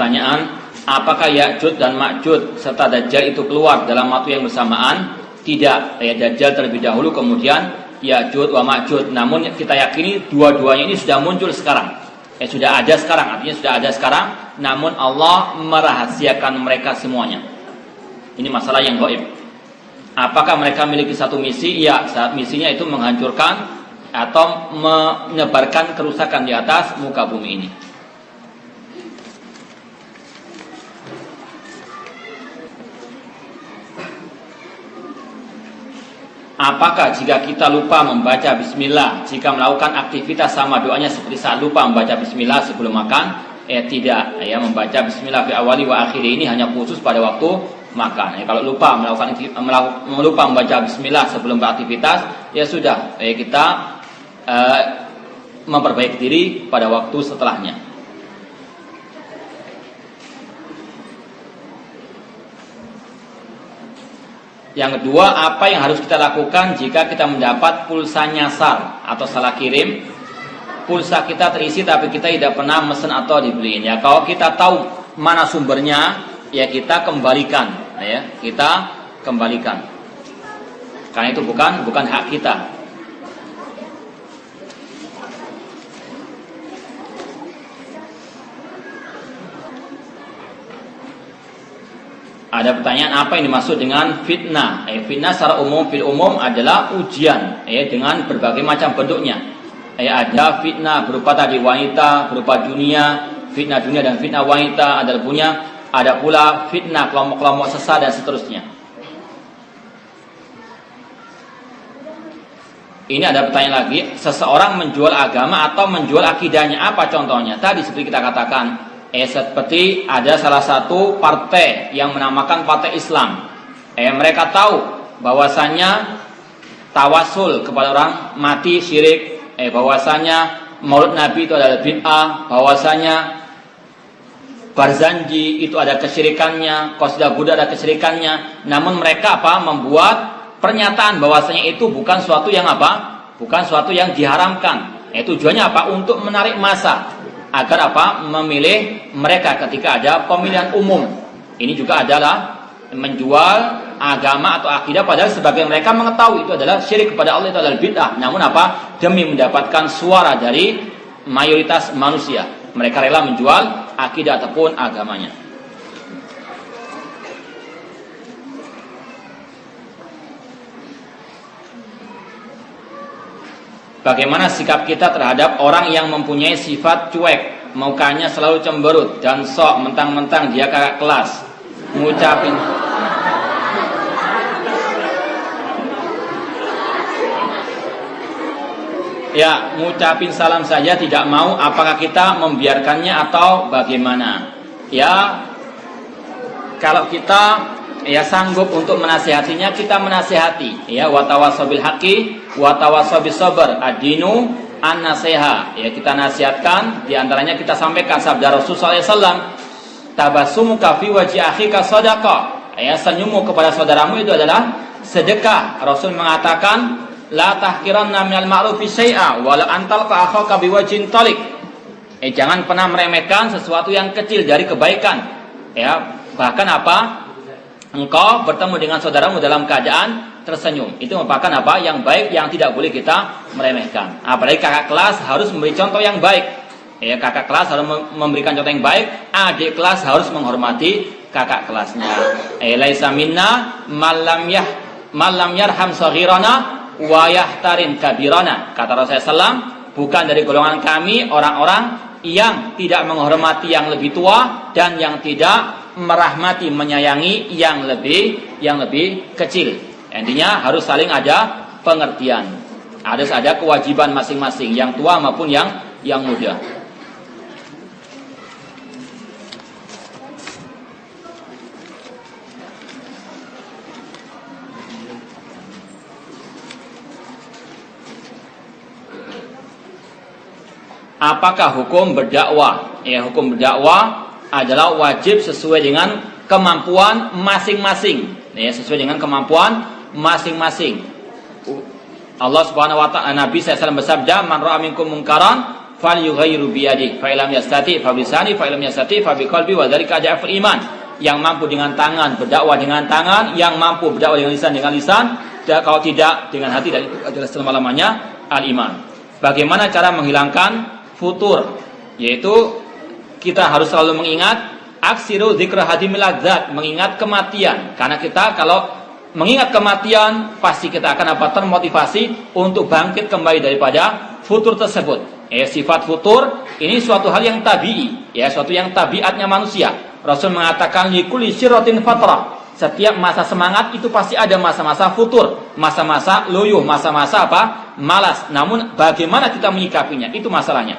pertanyaan, apakah Ya'juj dan Ma'juj serta Dajjal itu keluar dalam waktu yang bersamaan? Tidak, Dajjal terlebih dahulu kemudian Ya'juj wa Ma'juj. Namun kita yakini dua-duanya ini sudah muncul sekarang. Sudah ada sekarang, artinya sudah ada sekarang, namun Allah merahasiakan mereka semuanya. Ini masalah yang gaib. Apakah mereka memiliki satu misi? Ya, saat misinya itu menghancurkan atau menyebarkan kerusakan di atas muka bumi ini. Apakah jika kita lupa membaca bismillah, jika melakukan aktivitas sama doanya seperti saat lupa membaca bismillah sebelum makan? Tidak, membaca bismillah fi awali wa akhiri ini hanya khusus pada waktu makan. Kalau lupa membaca bismillah sebelum beraktivitas, ya sudah, kita memperbaiki diri pada waktu setelahnya. Yang kedua, apa yang harus kita lakukan jika kita mendapat pulsa nyasar atau salah kirim? Pulsa kita terisi tapi kita tidak pernah mesen atau dibeliin. Ya, kalau kita tahu mana sumbernya, ya kita kembalikan. Kita kembalikan. Karena itu bukan hak kita. Ada pertanyaan, apa yang dimaksud dengan fitnah? Fitnah secara umum, fil umum adalah ujian, dengan berbagai macam bentuknya. Ada fitnah berupa tadi wanita, berupa dunia, fitnah dunia dan fitnah wanita, ada pula fitnah kelompok-kelompok sesat dan seterusnya. Ini ada pertanyaan lagi, seseorang menjual agama atau menjual akidahnya, apa contohnya? Tadi seperti kita katakan, seperti ada salah satu partai yang menamakan partai Islam. Mereka tahu bahwasanya tawasul kepada orang mati syirik, bahwasanya maulid Nabi itu adalah bid'ah, bahwasanya barzanji itu ada kesyirikannya, qasidah Buddha ada kesyirikannya. Namun mereka membuat pernyataan bahwasanya itu bukan suatu yang bukan suatu yang diharamkan. Tujuannya untuk menarik massa agar memilih mereka ketika ada pemilihan umum. Ini juga adalah menjual agama atau akidah, padahal sebagian mereka mengetahui itu adalah syirik kepada Allah, itu adalah bid'ah. Namun demi mendapatkan suara dari mayoritas manusia, mereka rela menjual akidah ataupun agamanya. Bagaimana sikap kita terhadap orang yang mempunyai sifat cuek, mukanya selalu cemberut dan sok mentang-mentang dia kakak kelas, ngucapin ngucapin salam saja tidak mau, apakah kita membiarkannya atau bagaimana? Kalau kita sanggup untuk menasihatinya, kita menasihati. Wa tawassaw bil haqqi wa tawassaw bis sabr. Ad-dinu an-nasiha. Kita nasihatkan, di antaranya kita sampaikan sabda Rasulullah SAW, tabassumuka fi wajhi akhika shadaqah. Senyummu kepada saudaramu itu adalah sedekah. Rasul mengatakan, la tahqiranna minal ma'rufi syai'a wa la antalqa akhaka biwajhin taliq. Jangan pernah meremehkan sesuatu yang kecil dari kebaikan. Bahkan engkau bertemu dengan saudaramu dalam keadaan tersenyum. Itu merupakan yang baik yang tidak boleh kita meremehkan. Apalagi kakak kelas harus memberi contoh yang baik. Kakak kelas harus memberikan contoh yang baik. Adik kelas harus menghormati kakak kelasnya. Laisa minna man lam yarham saghirana wa yahtarim kabirana. Kata Rasulullah SAW, bukan dari golongan kami orang-orang yang tidak menghormati yang lebih tua dan yang tidak merahmati, menyayangi yang lebih kecil. Intinya harus saling ada pengertian. Harus ada kewajiban masing-masing, yang tua maupun yang muda. Apakah hukum berdakwah? Hukum berdakwah adalah wajib sesuai dengan kemampuan masing-masing. Sesuai dengan kemampuan masing-masing. Allah Subhanahu wa ta'ala, Nabi SAW bersabda, man ra'a minkum munkaran falyughayyiru biyadihi fa illam yastati fa bilisani fa illam yastati fa biqalbi wa dzalika ad'aful iman. Yang mampu dengan tangan berdakwah dengan tangan, yang mampu berdakwah dengan lisan, dan kalau tidak dengan hati, dan itu adalah selama-lamanya al-iman. Bagaimana cara menghilangkan futur? Yaitu kita harus selalu mengingat aksiru dzikra hadimil ladzat, mengingat kematian. Karena kita kalau mengingat kematian, pasti kita akan termotivasi untuk bangkit kembali daripada futur tersebut. Sifat futur ini suatu hal yang tabi'i, suatu yang tabiatnya manusia. Rasul mengatakan likulli syirratin fatrah. Setiap masa semangat itu pasti ada masa-masa futur, masa-masa loyo, masa-masa malas. Namun bagaimana kita menyikapinya, itu masalahnya.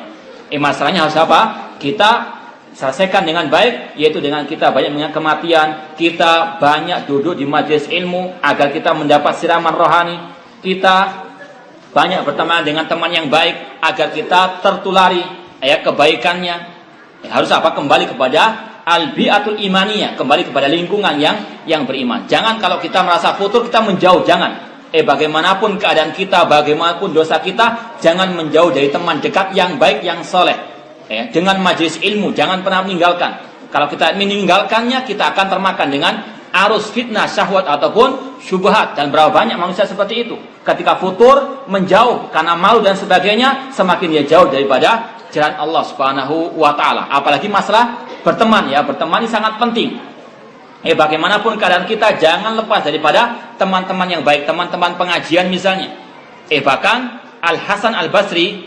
Masalahnya harus apa? Kita selesaikan dengan baik, yaitu dengan kita banyak mengingat kematian, kita banyak duduk di majelis ilmu agar kita mendapat siraman rohani, kita banyak berteman dengan teman yang baik agar kita tertulari kebaikannya. Harus apa? Kembali kepada al-bi'atul imaniyah, kembali kepada lingkungan yang beriman. Jangan kalau kita merasa futur kita menjauh, jangan. Bagaimanapun keadaan kita, bagaimanapun dosa kita, jangan menjauh dari teman dekat yang baik, yang soleh. Dengan majelis ilmu jangan pernah meninggalkan. Kalau kita meninggalkannya, kita akan termakan dengan arus fitnah, syahwat ataupun syubhat. Dan berapa banyak manusia seperti itu. Ketika futur menjauh karena malu dan sebagainya, semakin dia jauh daripada jalan Allah Subhanahu wa taala. Apalagi masalah berteman, berteman ini sangat penting. Bagaimanapun keadaan kita, jangan lepas daripada teman-teman yang baik, teman-teman pengajian misalnya. Bahkan Al-Hasan Al-Basri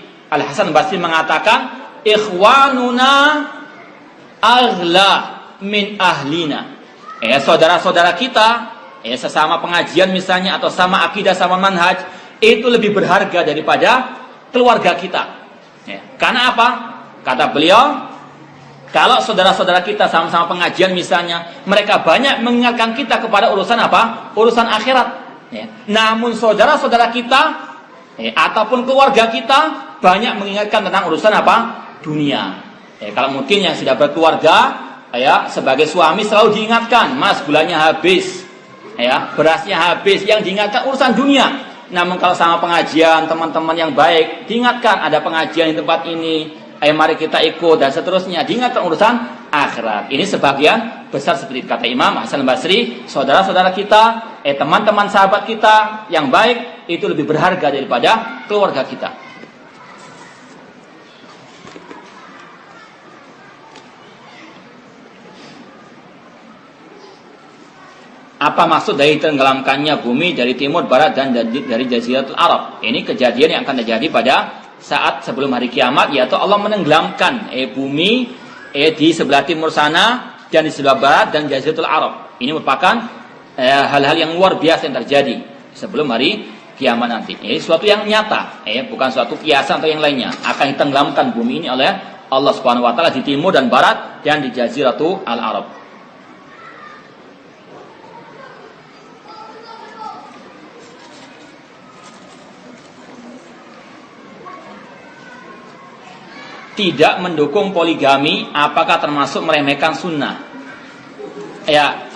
mengatakan, ikhwanuna aghla min ahlina. Saudara-saudara kita, sesama pengajian misalnya, atau sama akidah, sama manhaj, itu lebih berharga daripada keluarga kita. Karena apa? Kata beliau, kalau saudara-saudara kita sama-sama pengajian misalnya, mereka banyak mengingatkan kita kepada urusan apa? Urusan akhirat. Namun saudara-saudara kita ataupun keluarga kita banyak mengingatkan tentang urusan apa? Dunia. Kalau mungkin yang sudah berkeluarga, sebagai suami selalu diingatkan, mas gulanya habis, berasnya habis, yang diingatkan urusan dunia. Namun kalau sama pengajian, teman-teman yang baik, diingatkan ada pengajian di tempat ini, mari kita ikut, dan seterusnya, diingatkan urusan akhirat. Ini sebagian besar seperti kata Imam Hasan Basri, saudara-saudara kita, teman-teman sahabat kita yang baik, itu lebih berharga daripada keluarga kita. Apa maksud dari tenggelamkannya bumi dari timur, barat, dan dari Jaziratul Arab? Ini kejadian yang akan terjadi pada saat sebelum hari kiamat, yaitu Allah menenggelamkan bumi di sebelah timur sana dan di sebelah barat dan Jaziratul Arab. Ini merupakan hal-hal yang luar biasa yang terjadi sebelum hari kiamat nanti. Ini suatu yang nyata, bukan suatu kiasan atau yang lainnya. Akan ditenggelamkan bumi ini oleh Allah Subhanahu wa taala di timur dan barat dan di Jaziratul Arab. Tidak mendukung poligami, apakah termasuk meremehkan sunnah?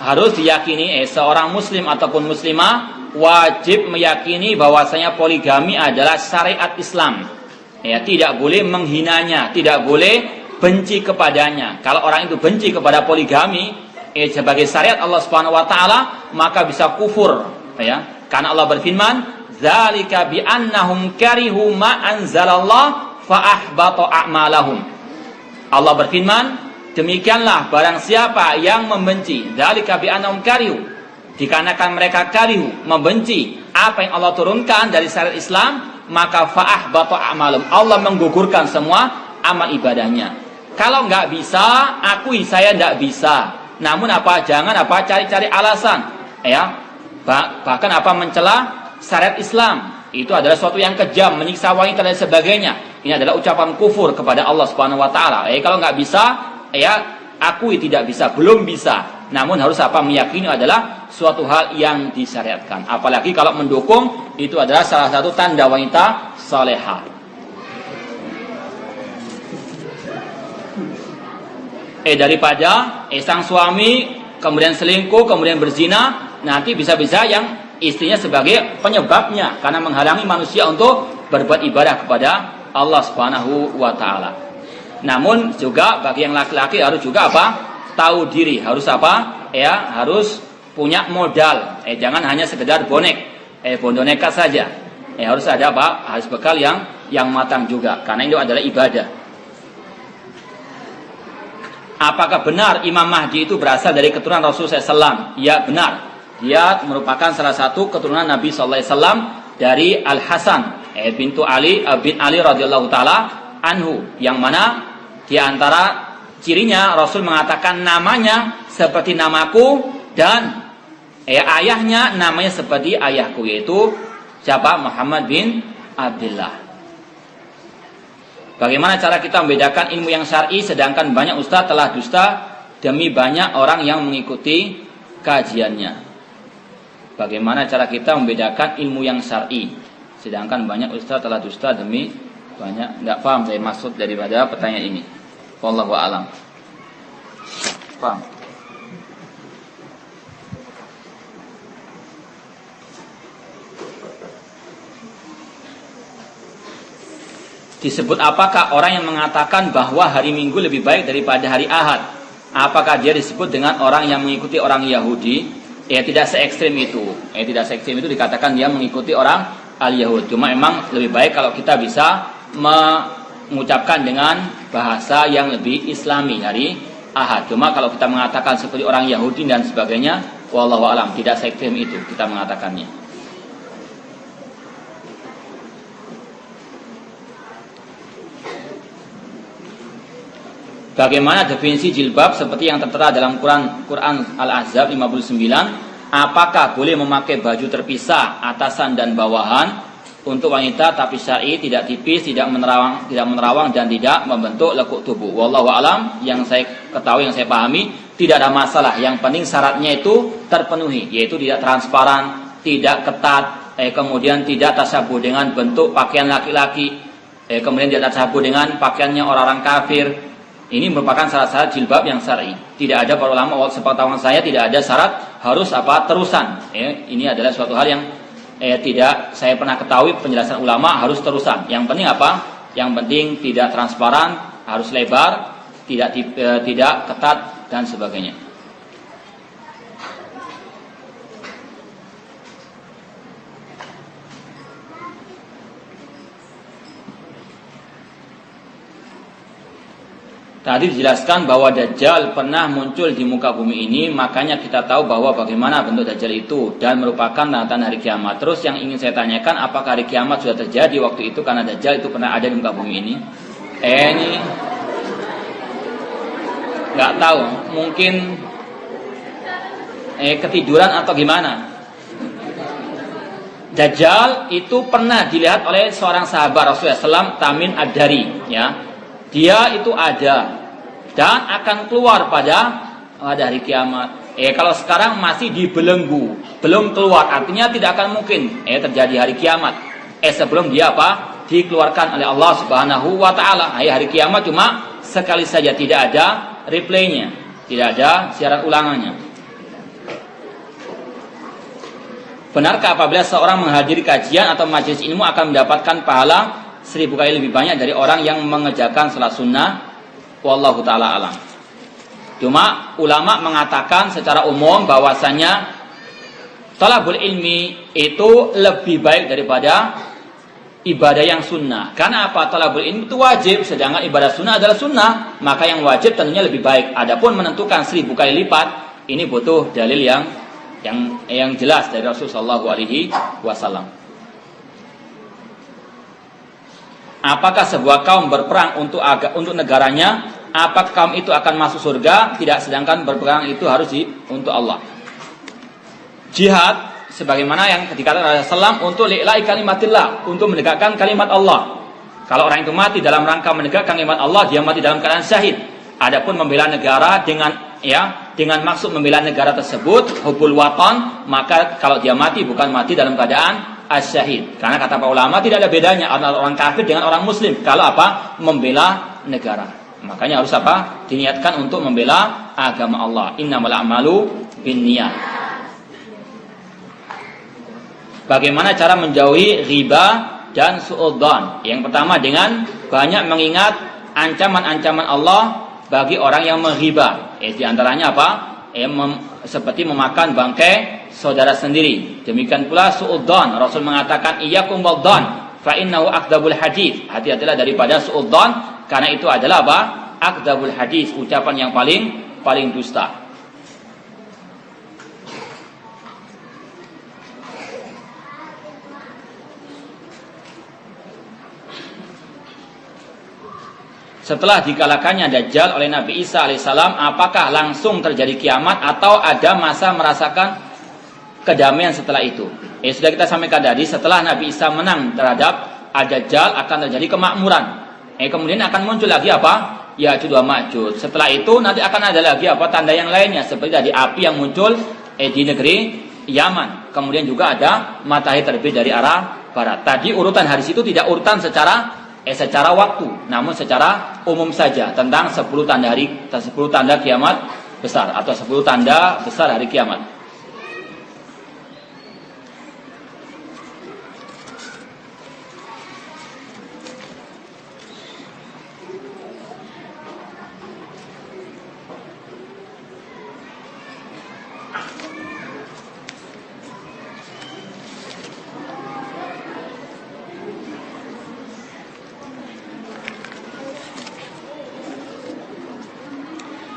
Harus diyakini seorang muslim ataupun muslimah wajib meyakini bahwasanya poligami adalah syariat Islam. Tidak boleh menghinanya, tidak boleh benci kepadanya. Kalau orang itu benci kepada poligami sebagai syariat Allah Subhanahu wa taala, maka bisa kufur. Karena Allah berfirman, "Dzalika bi annahum karihu ma anzalallah fa'ahbata a'malahum." Allah berfirman, demikianlah barang siapa yang membenci, dzalika bi annahum karihu, dikarenakan mereka karihu, membenci apa yang Allah turunkan dari syariat Islam, maka fa'ahbata a'malahum, Allah menggugurkan semua amal ibadahnya. Kalau enggak bisa, akui saya enggak bisa. Namun jangan cari-cari alasan, bahkan mencela syariat Islam. Itu adalah suatu yang kejam, menyiksa wanita dan sebagainya. Ini adalah ucapan kufur kepada Allah Subhanahu wa taala. Kalau nggak bisa, akui tidak bisa, belum bisa. Namun harus meyakini adalah suatu hal yang disyariatkan. Apalagi kalau mendukung, itu adalah salah satu tanda wanita salehah. Daripada sang suami kemudian selingkuh, kemudian berzina, nanti bisa-bisa yang istrinya sebagai penyebabnya, karena menghalangi manusia untuk berbuat ibadah kepada Allah Subhanahu wa taala. Namun juga bagi yang laki-laki harus juga apa? Tahu diri, harus apa? Ya, harus punya modal. Jangan hanya sekedar bonek, boneka saja. Harus ada apa? Harus bekal yang matang juga, karena itu adalah ibadah. Apakah benar Imam Mahdi itu berasal dari keturunan Rasulullah SAW? Ya, benar. Dia merupakan salah satu keturunan Nabi SAW dari Al Hasan bintu Ali bin Ali radhiyallahu taala anhu, yang mana di antara cirinya Rasul mengatakan namanya seperti namaku dan ayahnya namanya seperti ayahku, yaitu siapa? Muhammad bin Abdullah. Bagaimana cara kita membedakan ilmu yang syar'i sedangkan banyak ustaz telah dusta demi banyak orang yang mengikuti kajiannya? Bagaimana cara kita membedakan ilmu yang syar'i sedangkan banyak ustaz telah dusta demi banyak? Enggak paham saya maksud daripada pertanyaan ini. Wallahu a'lam. Paham? Disebut apakah orang yang mengatakan bahwa hari Minggu lebih baik daripada hari Ahad? Apakah dia disebut dengan orang yang mengikuti orang Yahudi? Tidak se-ekstrim itu. Tidak se-ekstrim itu dikatakan dia mengikuti orang al-Yahud. Cuma memang lebih baik kalau kita bisa mengucapkan dengan bahasa yang lebih Islami hari Ahad. Cuma kalau kita mengatakan seperti orang Yahudi dan sebagainya, wallahu alam, tidak se-ekstrim itu kita mengatakannya. Bagaimana definisi jilbab seperti yang tertera dalam Quran Al-Ahzab 59? Apakah boleh memakai baju terpisah atasan dan bawahan untuk wanita tapi syar'i, tidak tipis, tidak menerawang dan tidak membentuk lekuk tubuh? Wallahu alam, yang saya ketahui, yang saya pahami tidak ada masalah. Yang penting syaratnya itu terpenuhi, yaitu tidak transparan, tidak ketat, kemudian tidak tasabuh dengan bentuk pakaian laki-laki, kemudian tidak tasabuh dengan pakaiannya orang-orang kafir. Ini merupakan syarat-syarat jilbab yang syar'i. Tidak ada para ulama, sepengetahuan saya tidak ada syarat harus apa terusan. Ini adalah suatu hal yang tidak saya pernah ketahui penjelasan ulama harus terusan. Yang penting apa? Yang penting tidak transparan, harus lebar, tidak ketat dan sebagainya. Tadi dijelaskan bahwa Dajjal pernah muncul di muka bumi ini, makanya kita tahu bahwa bagaimana bentuk Dajjal itu dan merupakan tanda hari kiamat. Terus yang ingin saya tanyakan, apakah hari kiamat sudah terjadi waktu itu karena Dajjal itu pernah ada di muka bumi ini? Ini nggak tahu, mungkin ketiduran atau gimana. Dajjal itu pernah dilihat oleh seorang sahabat Rasulullah SAW, Tamim Ad-Dari, ya. Dia itu ada dan akan keluar pada hari kiamat. Kalau sekarang masih dibelenggu, belum keluar, artinya tidak akan mungkin terjadi hari kiamat. Sebelum dia apa? Dikeluarkan oleh Allah Subhanahu wa taala. Hari kiamat cuma sekali saja, tidak ada replaynya, tidak ada siaran ulangannya. Benarkah apabila seorang menghadiri kajian atau majelis ilmu akan mendapatkan pahala 1000 kali lebih banyak dari orang yang mengerjakan salat sunnah? Wallahu ta'ala alam. Cuma ulama mengatakan secara umum bahwasanya talabul ilmi itu lebih baik daripada ibadah yang sunnah. Karena apa? Talabul ilmi itu wajib, sedangkan ibadah sunnah adalah sunnah. Maka yang wajib tentunya lebih baik. Adapun menentukan 1000 kali lipat, ini butuh dalil yang jelas dari Rasulullah SAW. Apakah sebuah kaum berperang untuk negaranya, apakah kaum itu akan masuk surga? Tidak, sedangkan berperang itu harus untuk Allah. Jihad sebagaimana yang dikatakan Rasulullah SAW untuk li'la'i kalimatillah, untuk menegakkan kalimat Allah. Kalau orang itu mati dalam rangka menegakkan kalimat Allah, dia mati dalam keadaan syahid. Adapun membela negara dengan maksud membela negara tersebut, hubul waton, maka kalau dia mati bukan mati dalam keadaan as-syahid. Karena kata para ulama tidak ada bedanya antara orang kafir dengan orang muslim kalau apa? Membela negara. Makanya harus apa? Diniatkan untuk membela agama Allah. Innamal a'malu binniyat. Bagaimana cara menjauhi riba dan su'udzon. Yang pertama dengan banyak mengingat ancaman-ancaman Allah bagi orang yang menghibah. Di antaranya apa? Seperti memakan bangkai saudara sendiri. Demikian pula su'udzon. Rasul mengatakan iyyakum wadzon fa innahu akdzabul hadits. Hati-hatilah daripada su'udzon karena itu adalah apa? Akdzabul hadits, ucapan yang paling dusta. Setelah dikalahkannya Dajjal oleh Nabi Isa alaihissalam, apakah langsung terjadi kiamat atau ada masa merasakan kedamaian setelah itu? Sudah kita sampaikan tadi, setelah Nabi Isa menang terhadap Dajjal akan terjadi kemakmuran. Kemudian akan muncul lagi apa? Ya'juj wa Ma'juj. Setelah itu nanti akan ada lagi apa? Tanda yang lainnya seperti tadi api yang muncul di negeri Yaman. Kemudian juga ada matahari terbit dari arah barat. Tadi urutan hadis itu tidak urutan secara waktu, namun secara umum saja tentang 10 tanda kiamat besar atau 10 tanda besar hari kiamat.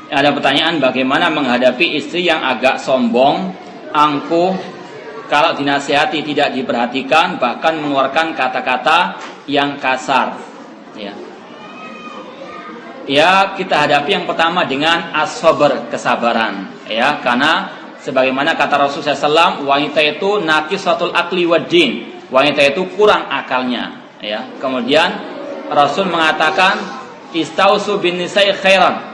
Ada pertanyaan, bagaimana menghadapi istri yang agak sombong, angkuh, kalau dinasihati tidak diperhatikan, bahkan mengeluarkan kata-kata yang kasar. Ya, kita hadapi yang pertama dengan as-sabr, kesabaran. Ya, karena sebagaimana kata Rasulullah SAW, wanita itu naqisatul aqli wad din. Wanita itu kurang akalnya. Ya, kemudian Rasul mengatakan, istausu bin nisa'i khairan.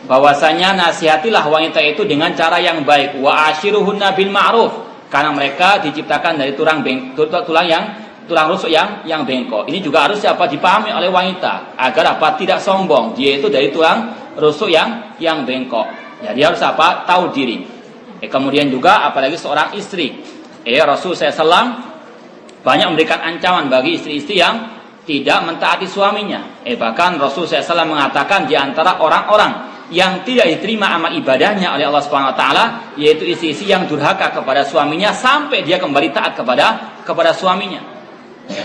Bahwasanya nasihatilah wanita itu dengan cara yang baik, wa ashiruhunna bil ma'ruf, karena mereka diciptakan dari tulang rusuk yang bengkok. Ini juga harus dipahami oleh wanita agar tidak sombong. Dia itu dari tulang rusuk yang bengkok. Jadi harus tahu diri. Kemudian juga apalagi seorang istri. Rasul SAW banyak memberikan ancaman bagi istri-istri yang tidak mentaati suaminya. Bahkan Rasul SAW mengatakan di antara orang-orang yang tidak diterima amal ibadahnya oleh Allah Subhanahu wa taala yaitu istri-istri yang durhaka kepada suaminya sampai dia kembali taat kepada suaminya.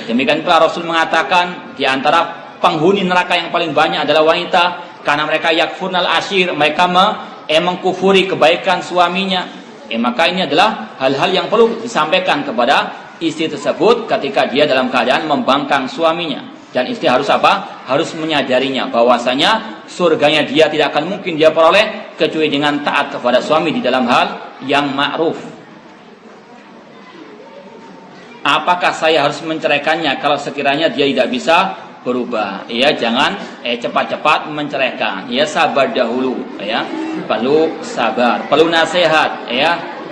Demikian pula Rasul mengatakan di antara penghuni neraka yang paling banyak adalah wanita karena mereka yakfurnal ashir, mereka mengkufuri kebaikan suaminya. Maka ini adalah hal-hal yang perlu disampaikan kepada istri tersebut ketika dia dalam keadaan membangkang suaminya. Dan istri harus harus menyadarinya bahwasanya surganya dia tidak akan mungkin dia peroleh kecuali dengan taat kepada suami di dalam hal yang ma'ruf. Apakah saya harus menceraikannya kalau sekiranya dia tidak bisa berubah? Jangan cepat-cepat menceraikan. Sabar dahulu. Perlu sabar, perlu nasihat.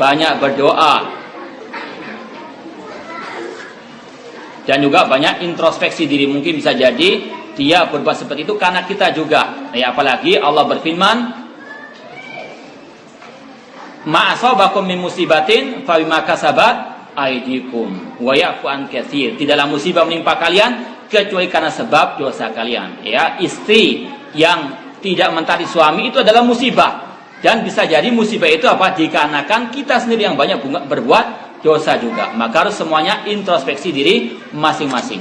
Banyak berdoa. Dan juga banyak introspeksi diri. Mungkin bisa jadi dia berbuat seperti itu karena kita juga. Apalagi Allah berfirman, ma asabakum min musibatin fa bima kasabat aydikum wa ya'fu an katsir. Tidaklah musibah menimpa kalian kecuali karena sebab dosa kalian. Istri yang tidak mentaati suami itu adalah musibah. Dan bisa jadi musibah itu dikarenakan kita sendiri yang banyak berbuat dosa juga. Maka harus semuanya introspeksi diri masing-masing.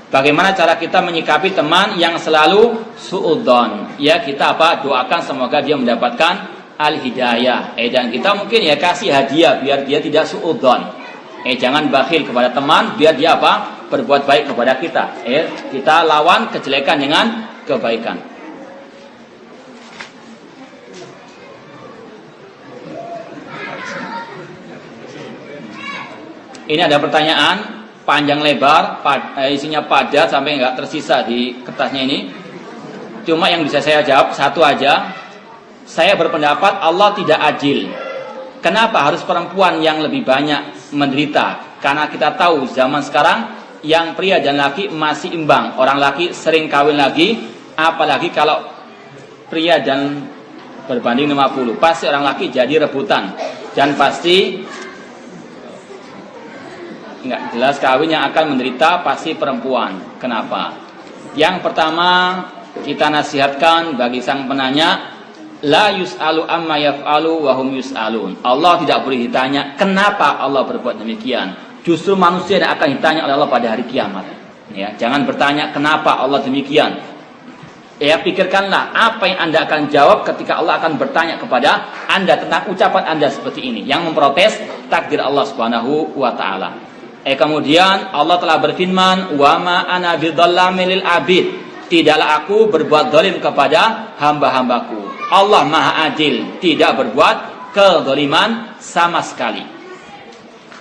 Bagaimana cara kita menyikapi teman yang selalu su'udzon? Kita doakan semoga dia mendapatkan al-hidayah. Dan kita mungkin kasih hadiah biar dia tidak su'udzon. Jangan bakhil kepada teman biar dia berbuat baik kepada kita. Kita lawan kejelekan dengan kebaikan. Ini ada pertanyaan panjang lebar, isinya padat sampai nggak tersisa di kertasnya ini. Cuma yang bisa saya jawab satu aja. Saya berpendapat Allah tidak adil. Kenapa harus perempuan yang lebih banyak menderita? Karena kita tahu zaman sekarang yang pria dan laki masih imbang. Orang laki sering kawin lagi, apalagi kalau pria dan berbanding 50. Pasti orang laki jadi rebutan. dan pasti enggak jelas kawin yang akan menderita pasti perempuan. Kenapa? Yang pertama, kita nasihatkan bagi sang penanya, la yus'alu amma yaf'alu wa hum yus'alun. Allah tidak boleh ditanya kenapa Allah berbuat demikian. Justru manusia yang akan ditanya oleh Allah pada hari kiamat. Ya, jangan bertanya kenapa Allah demikian. Ya, pikirkanlah apa yang Anda akan jawab ketika Allah akan bertanya kepada Anda tentang ucapan Anda seperti ini yang memprotes takdir Allah Subhanahu wa taala. Kemudian Allah telah berfirman, wa ma ana bidzallamin lil abid. Tidaklah aku berbuat zalim kepada hamba-hambaku. Allah Maha Adil, tidak berbuat kezaliman sama sekali.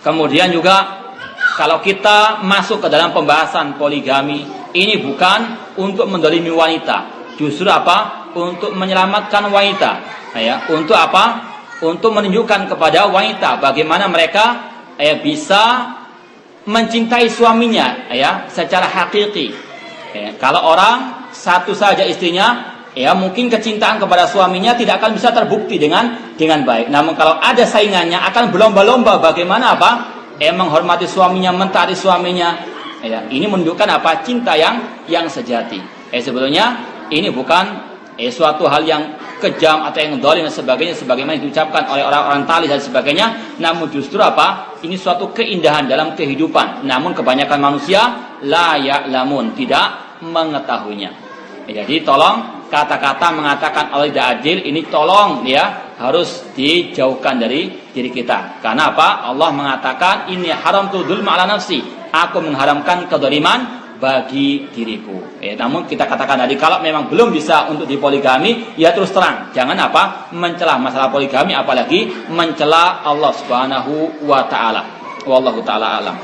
Kemudian juga kalau kita masuk ke dalam pembahasan poligami, ini bukan untuk menzalimi wanita. Justru apa? Untuk menyelamatkan wanita. Ya, untuk apa? Untuk menunjukkan kepada wanita bagaimana mereka bisa mencintai suaminya ya secara hakiki. Kalau orang satu saja istrinya, ya mungkin kecintaan kepada suaminya tidak akan bisa terbukti dengan baik. Namun kalau ada saingannya akan berlomba-lomba bagaimana apa? Menghormati suaminya, mentaati suaminya. Ya, ini menunjukkan apa? Cinta yang sejati. Sebetulnya ini bukan suatu hal yang kejam atau yang zalim dan sebagainya sebagaimana diucapkan oleh orang-orang tali dan sebagainya, namun justru apa? Ini suatu keindahan dalam kehidupan. Namun kebanyakan manusia la ya'lamun, tidak mengetahuinya. Jadi tolong kata-kata mengatakan Allah tidak adil ini tolong ya harus dijauhkan dari diri kita. Karena apa? Allah mengatakan ini haramtu dzulma ala nafsi. Aku mengharamkan kedzaliman bagi diriku. Namun kita katakan tadi kalau memang belum bisa untuk dipoligami, ya terus terang, jangan apa mencela masalah poligami, apalagi mencela Allah Subhanahu wa taala. Wallahu taala alam.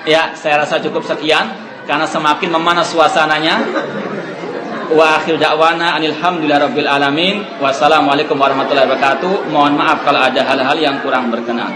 Ya, saya rasa cukup sekian karena semakin memanas suasananya. Wa akhir da'wana alhamdulillahirabbil alamin. Wassalamualaikum warahmatullahi wabarakatuh. Mohon maaf kalau ada hal-hal yang kurang berkenan.